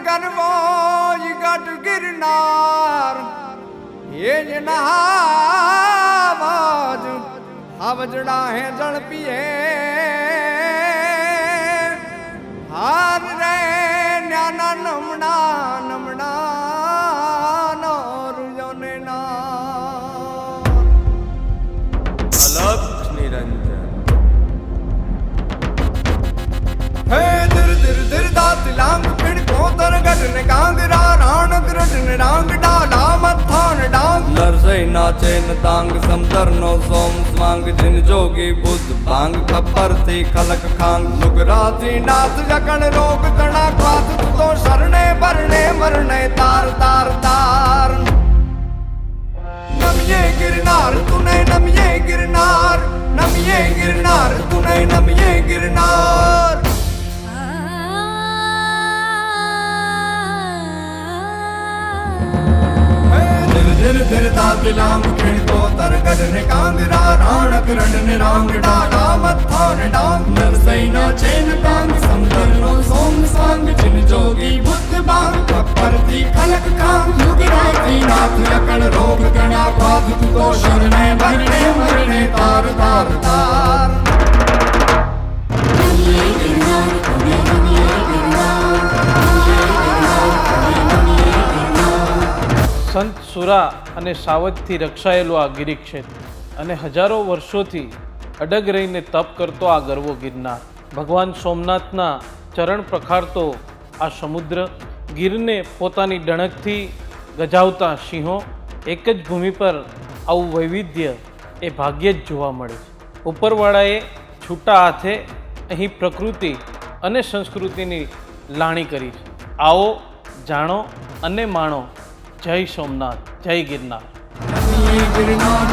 કરવો ગઢ ગિરનાર એ જ નહાવાજ આવજડા હે ઝડપીએ હાર રે ન્યાના નમણા નમણા નોરુજોને ના અલગ નિરંજન હે દિર દિર દિર દાત લાંગ પીડ કોતર ગઢ ને કાંગરા રાણ ગ્રઢ ને રાંગ ડાલા મથાન ડાંગ નરસઈ નાચે ન તાંગ સમદર નો સોમ સ્વાંગ જીન જોગી બુદ્ધ ભાંગ ખબર થી ખલક ખાંગ લુગરાથી નાથ જકણ રોગ તણા ક્વાત તો શરણે ભરણે મરણે તાર તાર તાર નમિયે ગિરનાર તુને નમિયે ગિરનાર નમિયે ગિરનાર તુને નમિયે ગિરનાર ધીર ધીર તાતિલાંગ ખીણતો તરગઢ ને કાંગરા રાણક રંડ ને રાંગ ડાલા મથા ને ડાંગ નરસઈ ના ચેન તાંગ સમદર નો સોમ સાંગ જીન જોગી બુદ્ધ બાંગ પરથી ખલક ખાંગ લુગરાથી નાથ લકણ રોગ ગણા પાદ તું તો શરણે ભરણે મરણે તાર તાર તાર નમિયે ગિરનાર તુને નમિયે ગિરનાર સંત સુરા અને સાવજથી રક્ષાયેલું આ ગિરિક્ષેત્ર અને હજારો વર્ષોથી અડગ રહીને તપ કરતો આ ગરવો ગિરનાર, ભગવાન સોમનાથના ચરણ પ્રખારતો આ સમુદ્ર, ગીરને પોતાની ડણકથી ગજાવતા સિંહો, એક જ ભૂમિ પર આવું વૈવિધ્ય એ ભાગ્યે જ જોવા મળે છે. ઉપરવાળાએ છૂટા હાથે અહીં પ્રકૃતિ અને સંસ્કૃતિની લાણી કરી છે. આવો, જાણો અને માણો. જય સોમનાથ, જય ગિરનાર. ગિરનાર